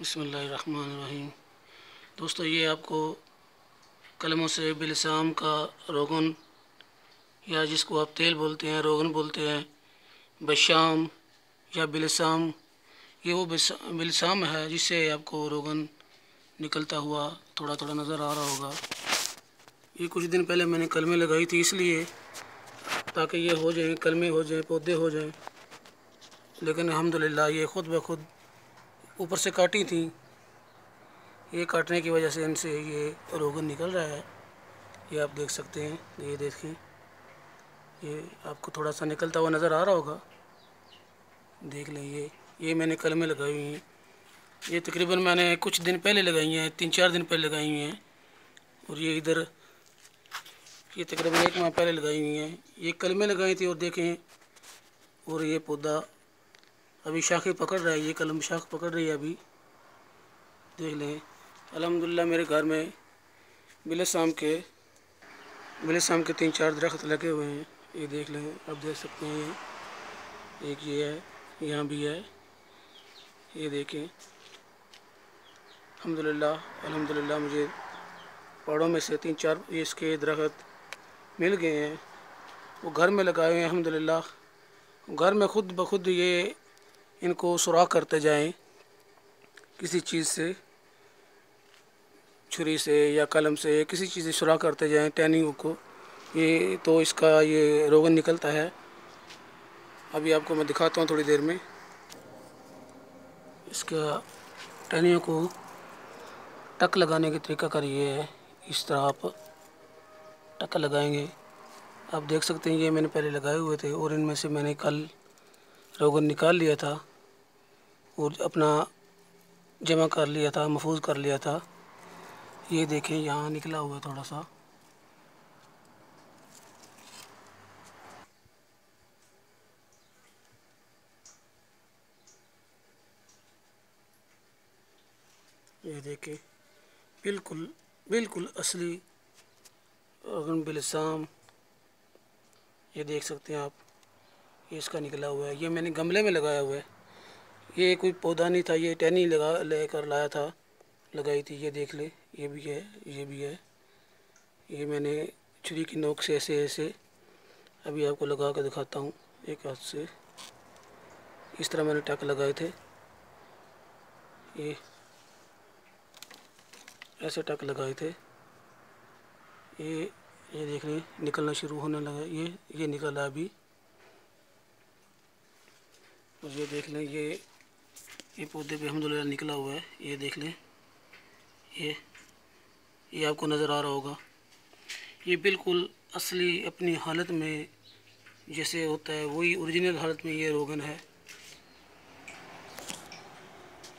बिस्मिल्लाहिर्रहमानिर्रहीम। दोस्तों, ये आपको कलमों से बिलसाम का रोगन, या जिसको आप तेल बोलते हैं, रोगन बोलते हैं, बशाम या बिलसाम, ये वो बिलसाम है जिससे आपको रोगन निकलता हुआ थोड़ा थोड़ा नज़र आ रहा होगा। ये कुछ दिन पहले मैंने कलमें लगाई थी, इसलिए ताकि ये हो जाएं, कलमें हो जाएं, पौधे हो जाएं, लेकिन अल्हम्दुलिल्लाह ये ख़ुद ब खुद ऊपर से काटी थी। ये काटने की वजह से इनसे ये रोगन निकल रहा है। ये आप देख सकते हैं, ये देखें, ये आपको थोड़ा सा निकलता हुआ नज़र आ रहा होगा। देख लें, ये मैंने कलमें लगाई हुई हैं। ये तकरीबन मैंने कुछ दिन पहले लगाई हैं, 3-4 दिन पहले लगाई हुई हैं। और ये इधर ये तकरीबन 1 माह पहले लगाई हुई हैं। ये कलमें लगाई थी और देखें, और ये पौधा अभी शाखें पकड़ रहा है। ये कलम शाख पकड़ रही है अभी, देख लें। अल्हम्दुलिल्लाह मेरे घर में बिलसाम के 3-4 दरख्त लगे हुए हैं। ये देख लें, आप देख सकते हैं, एक ये है, यहाँ भी है, ये देखें। अल्हम्दुलिल्लाह मुझे पहाड़ों में से 3-4 इसके दरख्त मिल गए हैं। वो घर में लगाए हुए हैं अल्हम्दुलिल्लाह। घर में खुद ब खुद ये इनको सुराख करते जाएं किसी चीज़ से, छुरी से या कलम से, किसी चीज़ से सुराख करते जाएं टहनियों को, ये तो इसका ये रोगन निकलता है। अभी आपको मैं दिखाता हूँ थोड़ी देर में। इसका टहनियों को टक लगाने का तरीका कर ये है, इस तरह आप टक लगाएंगे। आप देख सकते हैं, ये मैंने पहले लगाए हुए थे और इनमें से मैंने कल रोगन निकाल लिया था और अपना जमा कर लिया था, महफूज कर लिया था। ये देखें, यहाँ निकला हुआ है थोड़ा सा। ये देखें, बिल्कुल बिल्कुल असली रोगन बिलसाम, ये देख सकते हैं आप। ये इसका निकला हुआ है। ये मैंने गमले में लगाया हुआ है। ये कोई पौधा नहीं था, ये टहनी लेकर लाया था, लगाई थी। ये देख ले, ये भी है, ये भी है। ये मैंने छुरी की नोक से ऐसे ऐसे अभी आपको लगा कर दिखाता हूँ, एक हाथ से। इस तरह मैंने टक लगाए थे, ये ऐसे टक लगाए थे। ये देख रहे हैं, निकलना शुरू होने लगा। ये निकला अभी। और ये देख लें, ये पौधे पे अल्हम्दुलिल्लाह निकला हुआ है। ये देख लें, ये आपको नज़र आ रहा होगा। ये बिल्कुल असली अपनी हालत में जैसे होता है, वही ओरिजिनल हालत में ये रोगन है।